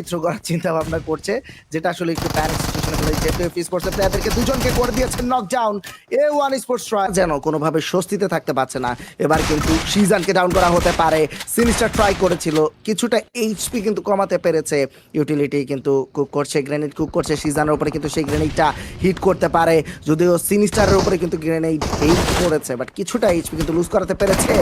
Throw করার চিন্তা ভাবনা করছে, যেটা আসলে একটু প্যানিক সিচুয়েশনে ফেলে জেপি স্পোর্টস প্লেয়ারদেরকে দুজনকে করে দিয়েছে নকডাউন। A1 স্পোর্টস যেন কোনোভাবে স্বস্তিতে থাকতে পারছে না। এবার কিন্তু সিজনকে ডাউন করা হতে পারে। সিনিস্টার ট্রাই করেছিল, কিছুটা এইচপি কিন্তু কমাতে পেরেছে। ইউটিলিটি কিন্তু কুক করছে, গ্রেনেড কুক করছে সিজনের উপরে, কিন্তু সেই গ্রেনেডটা হিট করতে পারে, যদিও সিনিস্টারের উপরে কিন্তু গ্রেনেড হিট করেছে, বাট কিছুটা এইচপি কিন্তু লুজ করাতে পেরেছে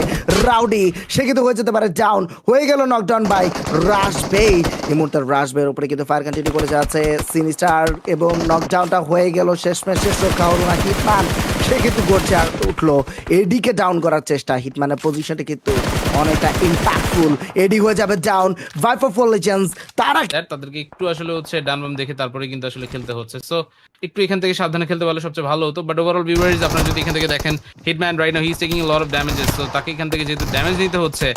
রাউডি। সে কিন্তু হয়ে যেতে পারে ডাউন, হয়ে গেল নকডাউন বাই রাশবে। এই মুহূর্তে রাশবের উপরে কিন্তু ফায়ার কন্টিনিউ করে যাচ্ছে সিনিস্টার, এবং নকডাউনটা হয়ে গেল। শেষমেশ শেষ রক্ষা হলো না হিটম্যান, সে কিন্তু গড়ছে আর উঠলো। এডিকে ডাউন করার চেষ্টা, হিটম্যানের পজিশনটা কিন্তু অনেকটা ইম্প্যাক্টফুল। এডি হয়ে যাবে ডাউন। ভাইপার ফর লেজেন্ডস তারা তাদেরকে একটু আসলে হচ্ছে ডান বাম দেখে তারপরে কিন্তু আসলে খেলতে হচ্ছে। সো একটু এখান থেকে সাবধানে খেলতে পারলে সবচেয়ে ভালো হতো। বাট ওভারঅল ভিউয়ার্স, আপনারা যদি এখান থেকে দেখেন hitman right now he is taking a lot of damages. So তাকে এখান থেকে যেহেতু ড্যামেজ নিতে হচ্ছে,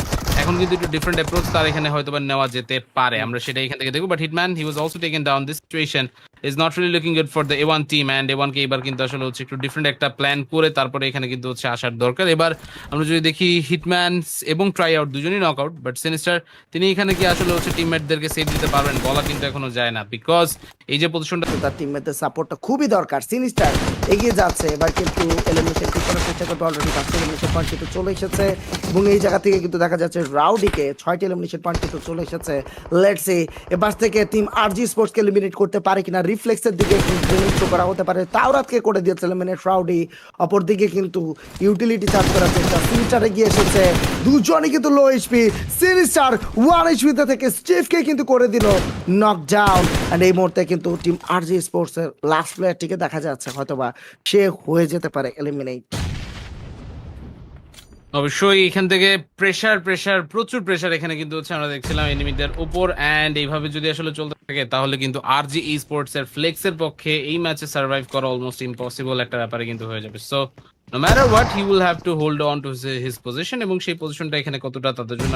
এখন কিন্তু একটু ডিফারেন্ট অ্যাপ্রোচ তার এখানে হয়তো বা নেওয়া যেতে পারে, আমরা সেটা এখান থেকে দেখবো। But hitman he was also taken down. This situation is not really looking good for the A1 team, and A1 কে এবার কিন্তু আসলে হচ্ছে একটু ডিফারেন্ট একটা প্ল্যান করে তারপরে এখানে কিন্তু হচ্ছে আসার দরকার। এবার আমরা যদি দেখি হিটম্যান এবং ট্রাই আউট দুজনই নক আউট, বাট সিনিস্টার তিনি এখানে কি আসলে হচ্ছে টিমমেটদেরকে সেভ দিতে পারবেন, বলা কিন্তু এখনো যায় না, বিকজ এই যে পজিশনটা তার টিমমেটদের সাপোর্টটা খুবই দরকার। সিনিস্টার এগিয়ে যাচ্ছে, এবার কিন্তু এলিমিনেশন ঠিক করার চেষ্টা করবে। অলরেডি 5টি এলিমিনেশন পয়েন্ট কিন্তু চলে এসেছে, এবং এই জায়গা থেকে কিন্তু দেখা যাচ্ছে রাউডিকে 6টি এলিমিনেশন পয়েন্ট কিন্তু চলে এসেছে। লেটস সি এবার থেকে টিম আরজি স্পোর্টসকে এলিমিনেট করতে পারে কিনা। রিফ্লেক্সের দিকে গ্রেনেড থ্রো করা হতে পারে, তাওরাতকে করে দিয়েছে এলিমিনেট রাউডি। অপরদিকে কিন্তু ইউটিলিটি চার্জ করার চেষ্টা, সিনিস্টার এগিয়ে এসেছে, দুজনই কিন্তু লো এইচপি। সিনিস্টার 1 এইচপিতে থেকে স্টিভকে কিন্তু করে দিল নকডাউন। এন্ড এই মুহূর্তে কিন্তু টিম আরজি স্পোর্টস এর লাস্ট প্লেয়ারটিকে দেখা যাচ্ছে হয়তোবা সে হয়ে যেতে পারে এলিমিনেট। অবশ্যই এখান থেকে প্রচুর প্রেশার এখানে কিন্তু হচ্ছে আমরা দেখছিলাম এনিমিদের উপর। অ্যান্ড এইভাবে যদি আসলে চলতে থাকে তাহলে কিন্তু আরজি ই স্পোর্টস এর ফ্লেক্সের পক্ষে এই ম্যাচে সার্ভাইভ করা অলমোস্ট ইম্পসিবল একটা ব্যাপারে কিন্তু হয়ে যাবে। So no matter what he will have to hold on to his position, এবং সেই পজিশনটা এখানে কতটা তাদের জন্য